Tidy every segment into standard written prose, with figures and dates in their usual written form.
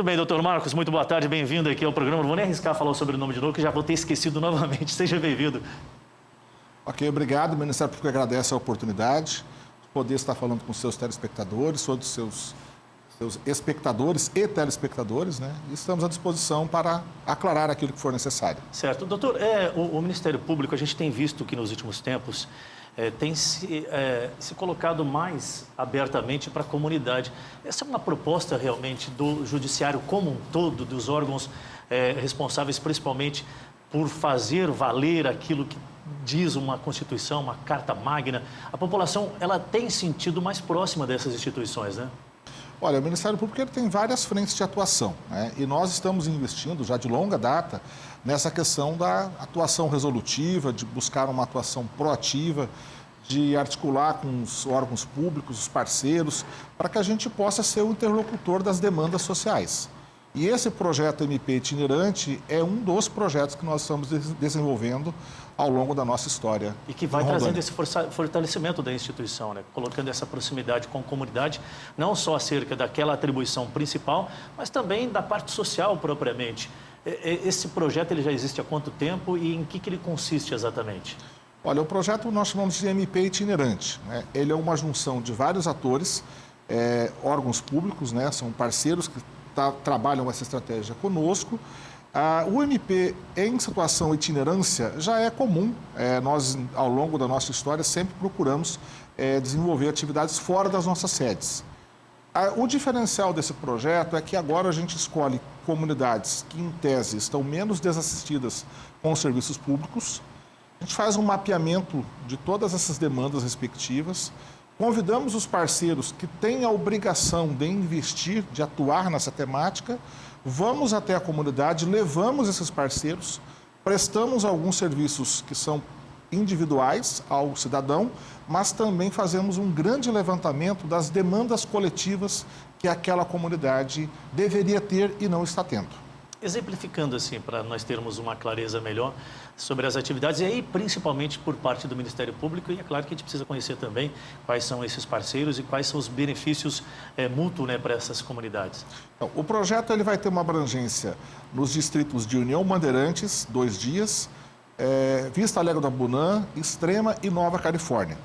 Muito bem, doutor Marcos, muito boa tarde, bem-vindo aqui ao programa. Não vou nem arriscar falar sobre o nome de novo, que já vou ter esquecido novamente. Seja bem-vindo. Ok, obrigado. O Ministério Público agradece a oportunidade de poder estar falando com seus telespectadores, todos os seus espectadores e telespectadores, né? E estamos à disposição para aclarar aquilo que for necessário. Certo. Doutor, o Ministério Público, a gente tem visto que nos últimos tempos tem se colocado mais abertamente para a comunidade. Essa é uma proposta realmente do Judiciário como um todo, dos órgãos responsáveis principalmente por fazer valer aquilo que diz uma Constituição, uma Carta Magna. A população, ela tem sentido mais próxima dessas instituições, né? Olha, o Ministério Público ele tem várias frentes de atuação, né? E nós estamos investindo já de longa data nessa questão da atuação resolutiva, de buscar uma atuação proativa, de articular com os órgãos públicos, os parceiros, para que a gente possa ser o interlocutor das demandas sociais. E esse projeto MP itinerante é um dos projetos que nós estamos desenvolvendo ao longo da nossa história. E que vai trazendo esse fortalecimento da instituição, né? Colocando essa proximidade com a comunidade, não só acerca daquela atribuição principal, mas também da parte social propriamente. Esse projeto ele já existe há quanto tempo e em que ele consiste exatamente? Olha, o projeto nós chamamos de MP itinerante, né? Ele é uma junção de vários atores, órgãos públicos, né? São parceiros que trabalham essa estratégia conosco. O MP em situação itinerância já é comum. Nós, ao longo da nossa história, sempre procuramos desenvolver atividades fora das nossas sedes. O diferencial desse projeto é que agora a gente escolhe comunidades que, em tese, estão menos desassistidas com os serviços públicos. A gente faz um mapeamento de todas essas demandas respectivas. Convidamos os parceiros que têm a obrigação de investir, de atuar nessa temática, vamos até a comunidade, levamos esses parceiros, prestamos alguns serviços que são individuais ao cidadão, mas também fazemos um grande levantamento das demandas coletivas que aquela comunidade deveria ter e não está tendo. Exemplificando assim, para nós termos uma clareza melhor sobre as atividades, e aí principalmente por parte do Ministério Público, e é claro que a gente precisa conhecer também quais são esses parceiros e quais são os benefícios mútuos, né, para essas comunidades. Então, o projeto ele vai ter uma abrangência nos distritos de União Bandeirantes, 2 dias, Vista Alegre do Abunã, Extrema e Nova Califórnia.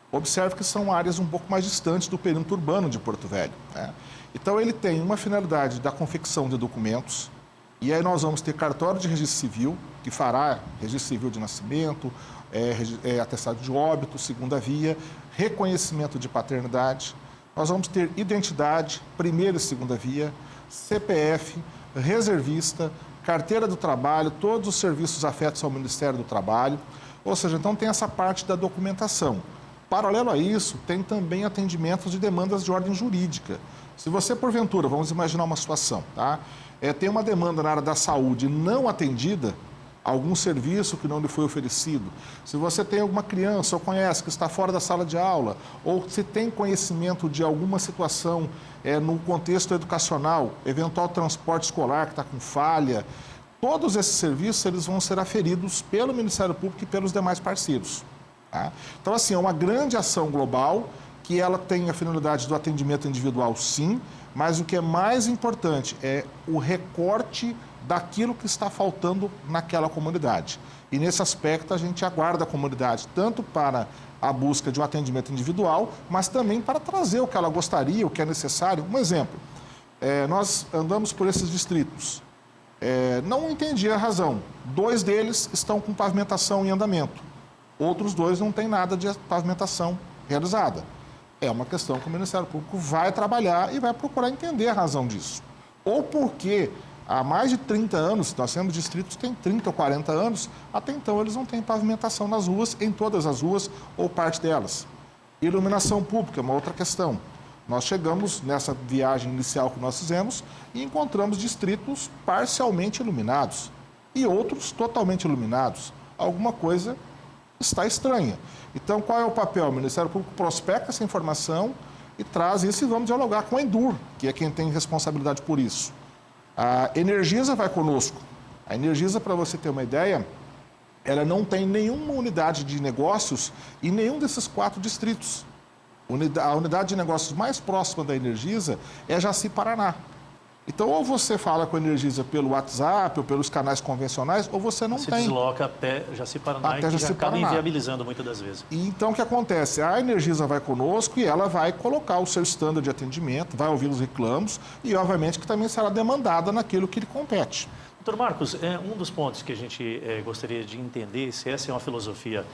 Observe que são áreas um pouco mais distantes do perímetro urbano de Porto Velho, né? Então, ele tem uma finalidade da confecção de documentos. E aí nós vamos ter cartório de registro civil, que fará registro civil de nascimento, atestado de óbito, segunda via, reconhecimento de paternidade. Nós vamos ter identidade, primeira e segunda via, CPF, reservista, carteira do trabalho, todos os serviços afetos ao Ministério do Trabalho. Ou seja, então tem essa parte da documentação. Paralelo a isso, tem também atendimentos de demandas de ordem jurídica. Se você, porventura, vamos imaginar uma situação, tá? Tem uma demanda na área da saúde não atendida, algum serviço que não lhe foi oferecido. Se você tem alguma criança ou conhece que está fora da sala de aula, ou se tem conhecimento de alguma situação no contexto educacional, eventual transporte escolar que está com falha, todos esses serviços eles vão ser aferidos pelo Ministério Público e pelos demais parceiros. Tá? Então, assim, é uma grande ação global que ela tem a finalidade do atendimento individual, sim, mas o que é mais importante é o recorte daquilo que está faltando naquela comunidade. E nesse aspecto a gente aguarda a comunidade tanto para a busca de um atendimento individual, mas também para trazer o que ela gostaria, o que é necessário. Um exemplo, nós andamos por esses distritos, não entendi a razão. 2 deles estão com pavimentação em andamento, outros 2 não têm nada de pavimentação realizada. É uma questão que o Ministério Público vai trabalhar e vai procurar entender a razão disso. Ou porque há mais de 30 anos, nós temos distritos que têm 30 ou 40 anos, até então eles não têm pavimentação nas ruas, em todas as ruas ou parte delas. Iluminação pública é uma outra questão. Nós chegamos nessa viagem inicial que nós fizemos e encontramos distritos parcialmente iluminados e outros totalmente iluminados. Alguma coisa está estranha. Então, qual é o papel? O Ministério Público prospecta essa informação e traz isso e vamos dialogar com a Endur, que é quem tem responsabilidade por isso. A Energisa vai conosco. A Energisa, para você ter uma ideia, ela não tem nenhuma unidade de negócios em nenhum desses 4 distritos. A unidade de negócios mais próxima da Energisa é Jaci, Paraná. Então, ou você fala com a Energisa pelo WhatsApp ou pelos canais convencionais, ou você não se tem. desloca até Jaci-Paraná Até e que já acaba Jaci-Paraná. inviabilizando muitas das vezes. E então, o que acontece? A Energisa vai conosco e ela vai colocar o seu standard de atendimento, vai ouvir os reclamos e, obviamente, que também será demandada naquilo que lhe compete. Doutor Marcos, um dos pontos que a gente gostaria de entender se essa é uma filosofia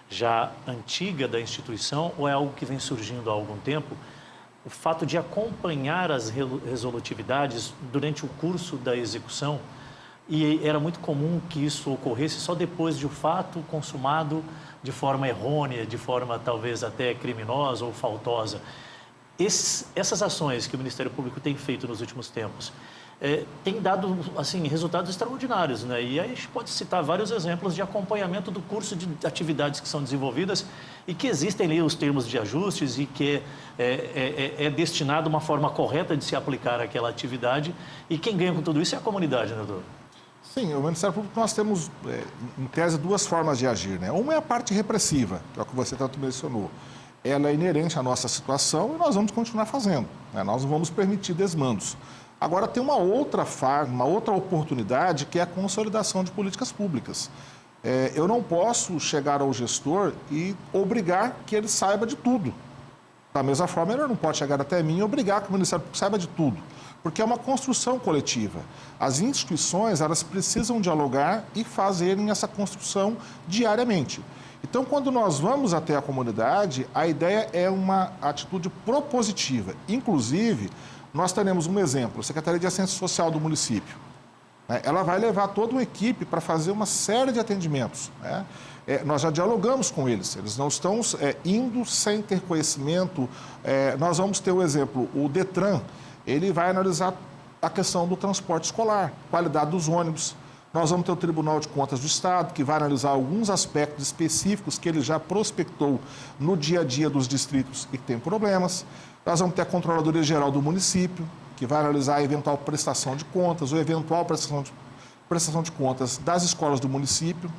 já antiga da instituição ou é algo que vem surgindo há algum tempo, o fato de acompanhar as resolutividades durante o curso da execução, e era muito comum que isso ocorresse só depois de o fato consumado de forma errônea, de forma talvez até criminosa ou faltosa. Essas ações que o Ministério Público tem feito nos últimos tempos tem dado assim, resultados extraordinários, né? E aí a gente pode citar vários exemplos de acompanhamento do curso de atividades que são desenvolvidas e que existem ali os termos de ajustes e que é destinado uma forma correta de se aplicar aquela atividade. E quem ganha com tudo isso é a comunidade, né, doutor? Sim, o Ministério Público nós temos, em tese, duas formas de agir, né? Uma é a parte repressiva, que é o que você tanto mencionou. Ela é inerente à nossa situação e nós vamos continuar fazendo, né? Nós não vamos permitir desmandos. Agora, tem uma outra oportunidade, que é a consolidação de políticas públicas. Eu não posso chegar ao gestor e obrigar que ele saiba de tudo. Da mesma forma, ele não pode chegar até mim e obrigar que o Ministério Público saiba de tudo, porque é uma construção coletiva. As instituições, elas precisam dialogar e fazerem essa construção diariamente. Então, quando nós vamos até a comunidade, a ideia é uma atitude propositiva. Inclusive, nós teremos um exemplo, a Secretaria de Assistência Social do município. Ela vai levar toda uma equipe para fazer uma série de atendimentos, né? Nós já dialogamos com eles não estão indo sem ter conhecimento. Nós vamos ter o exemplo, o Detran, ele vai analisar a questão do transporte escolar, qualidade dos ônibus. Nós vamos ter o Tribunal de Contas do Estado, que vai analisar alguns aspectos específicos que ele já prospectou no dia a dia dos distritos e que tem problemas. Nós vamos ter a Controladoria Geral do município, que vai analisar a eventual prestação de contas, ou eventual prestação de contas das escolas do município.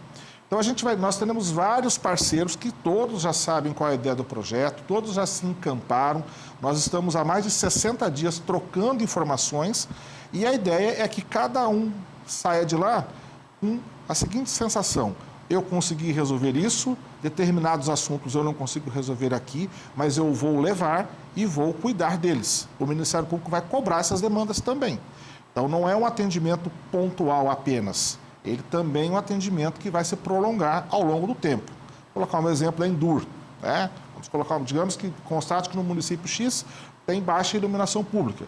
Então, nós teremos vários parceiros que todos já sabem qual é a ideia do projeto, todos já se encamparam. Nós estamos há mais de 60 dias trocando informações e a ideia é que cada um saia de lá com a seguinte sensação: eu consegui resolver isso, determinados assuntos eu não consigo resolver aqui, mas eu vou levar e vou cuidar deles. O Ministério Público vai cobrar essas demandas também. Então, não é um atendimento pontual apenas, ele também é um atendimento que vai se prolongar ao longo do tempo. Vou colocar um exemplo, a Endur, né? Vamos colocar, digamos que constate que no município X tem baixa iluminação pública.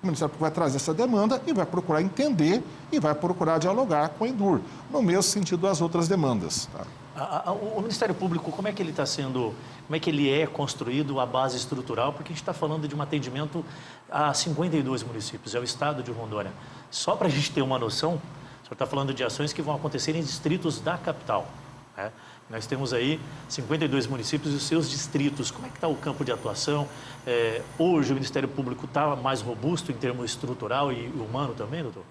O Ministério Público vai trazer essa demanda e vai procurar entender e vai procurar dialogar com a Endur, no mesmo sentido das outras demandas. Tá? O Ministério Público, como é que ele está sendo, como é que ele é construído, a base estrutural? Porque a gente está falando de um atendimento a 52 municípios, é o estado de Rondônia. Só para a gente ter uma noção, o senhor está falando de ações que vão acontecer em distritos da capital, né? Nós temos aí 52 municípios e os seus distritos. Como é que está o campo de atuação? Hoje o Ministério Público está mais robusto em termos estrutural e humano também, doutor?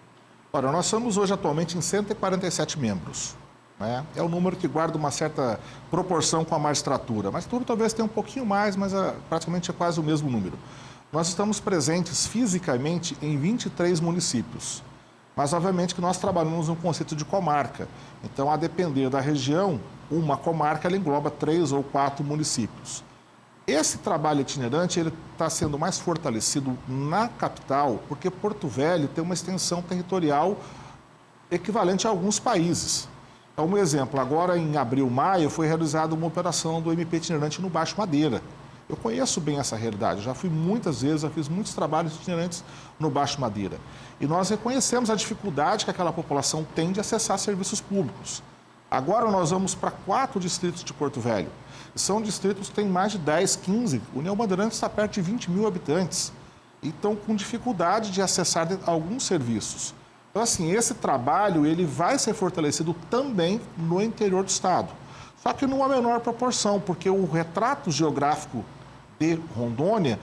Ora, nós somos hoje atualmente em 147 membros. Né? É um número que guarda uma certa proporção com a magistratura. A magistratura talvez tenha um pouquinho mais, mas praticamente é quase o mesmo número. Nós estamos presentes fisicamente em 23 municípios. Mas, obviamente, que nós trabalhamos no conceito de comarca. Então, a depender da região, uma comarca ela engloba 3 ou 4 municípios. Esse trabalho itinerante ele está sendo mais fortalecido na capital, porque Porto Velho tem uma extensão territorial equivalente a alguns países. Então, um exemplo, agora em abril, maio, foi realizada uma operação do MP itinerante no Baixo Madeira. Eu conheço bem essa realidade, já fui muitas vezes, já fiz muitos trabalhos itinerantes no Baixo Madeira. E nós reconhecemos a dificuldade que aquela população tem de acessar serviços públicos. Agora nós vamos para 4 distritos de Porto Velho. São distritos que têm mais de 10, 15. União Bandeirantes está perto de 20 mil habitantes. E estão com dificuldade de acessar alguns serviços. Então, assim, esse trabalho ele vai ser fortalecido também no interior do estado. Só que numa menor proporção, porque o retrato geográfico de Rondônia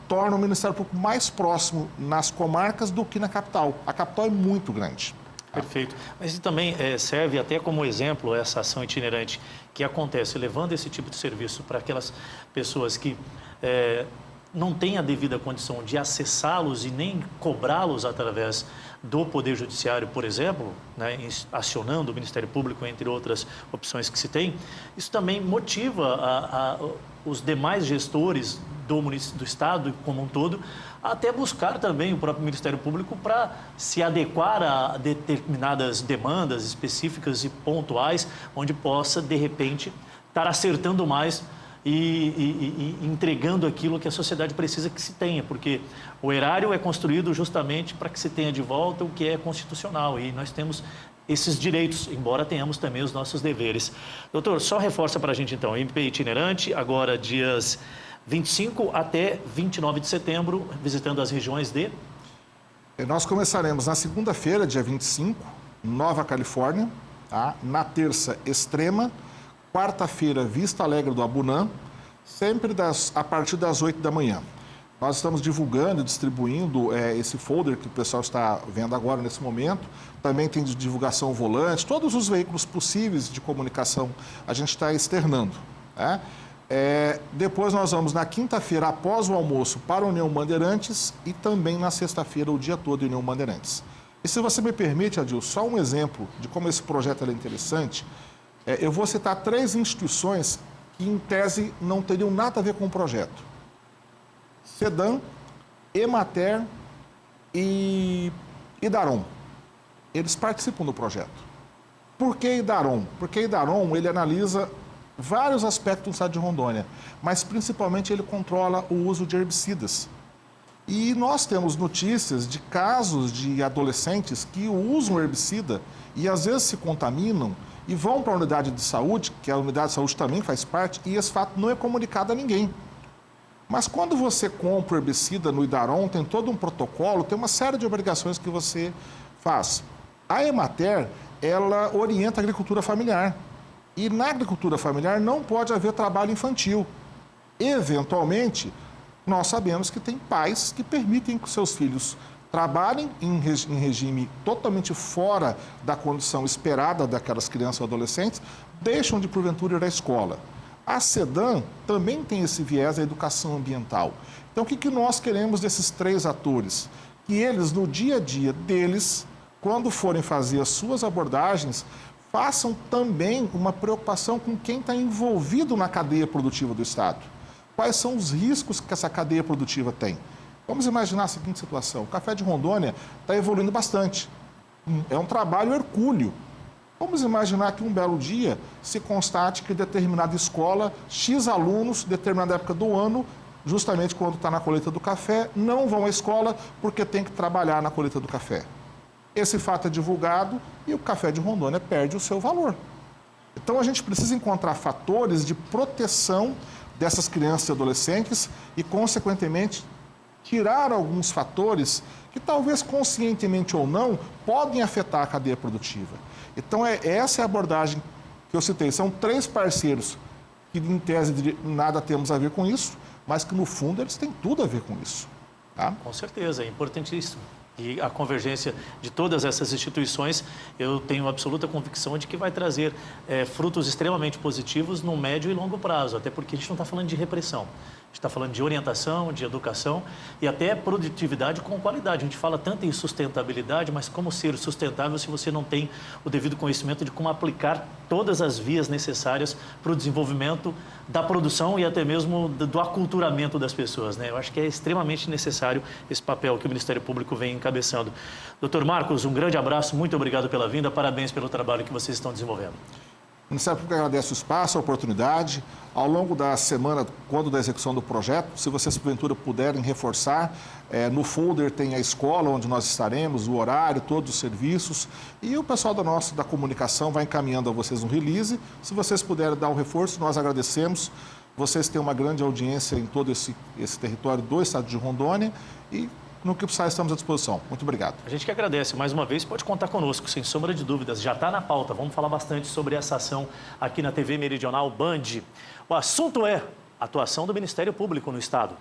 torna o Ministério Público mais próximo nas comarcas do que na capital. A capital é muito grande. Perfeito. Mas também serve até como exemplo essa ação itinerante que acontece, levando esse tipo de serviço para aquelas pessoas que não tem a devida condição de acessá-los e nem cobrá-los através do Poder Judiciário, por exemplo, né, acionando o Ministério Público, entre outras opções que se tem, isso também motiva os demais gestores do Estado como um todo até buscar também o próprio Ministério Público para se adequar a determinadas demandas específicas e pontuais, onde possa, de repente, estar acertando mais e entregando aquilo que a sociedade precisa que se tenha, porque o erário é construído justamente para que se tenha de volta o que é constitucional e nós temos esses direitos, embora tenhamos também os nossos deveres. Doutor, só reforça para a gente então, MP itinerante, agora dias 25 até 29 de setembro, visitando as regiões de... Nós começaremos na segunda-feira, dia 25, Nova Califórnia, tá? Na terça, Extrema, quarta-feira, Vista Alegre do Abunã, sempre a partir das 8 da manhã. Nós estamos divulgando e distribuindo esse folder que o pessoal está vendo agora nesse momento. Também tem de divulgação volante, todos os veículos possíveis de comunicação a gente está externando. Né? Depois nós vamos na quinta-feira, após o almoço, para a União Bandeirantes e também na sexta-feira, o dia todo, União Bandeirantes. E se você me permite, Adilson, só um exemplo de como esse projeto é interessante, eu vou citar 3 instituições que, em tese, não teriam nada a ver com o projeto. SEDAM, Emater e Idarom. Eles participam do projeto. Por que Idarom? Porque Idarom, ele analisa vários aspectos do estado de Rondônia, mas principalmente ele controla o uso de herbicidas. E nós temos notícias de casos de adolescentes que usam herbicida e às vezes se contaminam e vão para a unidade de saúde, que a unidade de saúde também faz parte, e esse fato não é comunicado a ninguém. Mas quando você compra o herbicida no Idarom, tem todo um protocolo, tem uma série de obrigações que você faz. A Emater, ela orienta a agricultura familiar. E na agricultura familiar não pode haver trabalho infantil. Eventualmente, nós sabemos que tem pais que permitem que seus filhos trabalhem em regime totalmente fora da condição esperada daquelas crianças ou adolescentes, deixam de, porventura, ir à escola. A SEDAM também tem esse viés da educação ambiental. Então, o que nós queremos desses 3 atores? Que eles, no dia a dia deles, quando forem fazer as suas abordagens, façam também uma preocupação com quem está envolvido na cadeia produtiva do Estado. Quais são os riscos que essa cadeia produtiva tem? Vamos imaginar a seguinte situação. O café de Rondônia está evoluindo bastante. É um trabalho hercúleo. Vamos imaginar que um belo dia se constate que determinada escola, X alunos, determinada época do ano, justamente quando está na colheita do café, não vão à escola porque tem que trabalhar na colheita do café. Esse fato é divulgado e o café de Rondônia perde o seu valor. Então, a gente precisa encontrar fatores de proteção dessas crianças e adolescentes e, consequentemente, tirar alguns fatores que, talvez conscientemente ou não, podem afetar a cadeia produtiva. Então, essa é a abordagem que eu citei. São 3 parceiros que, em tese, nada temos a ver com isso, mas que, no fundo, eles têm tudo a ver com isso. Tá? Com certeza, é importantíssimo. E a convergência de todas essas instituições, eu tenho absoluta convicção de que vai trazer frutos extremamente positivos no médio e longo prazo, até porque a gente não está falando de repressão. A gente está falando de orientação, de educação e até produtividade com qualidade. A gente fala tanto em sustentabilidade, mas como ser sustentável se você não tem o devido conhecimento de como aplicar todas as vias necessárias para o desenvolvimento da produção e até mesmo do aculturamento das pessoas, né? Eu acho que é extremamente necessário esse papel que o Ministério Público vem encabeçando. Doutor Marcos, um grande abraço, muito obrigado pela vinda, parabéns pelo trabalho que vocês estão desenvolvendo. O Ministério Público agradece o espaço, a oportunidade. Ao longo da semana, quando da execução do projeto, se vocês, porventura, puderem reforçar, no folder tem a escola onde nós estaremos, o horário, todos os serviços. E o pessoal da comunicação vai encaminhando a vocês um release. Se vocês puderem dar o reforço, nós agradecemos. Vocês têm uma grande audiência em todo esse território do estado de Rondônia e no que precisar, estamos à disposição. Muito obrigado. A gente que agradece. Mais uma vez, pode contar conosco, sem sombra de dúvidas. Já está na pauta. Vamos falar bastante sobre essa ação aqui na TV Meridional Band. O assunto é a atuação do Ministério Público no Estado.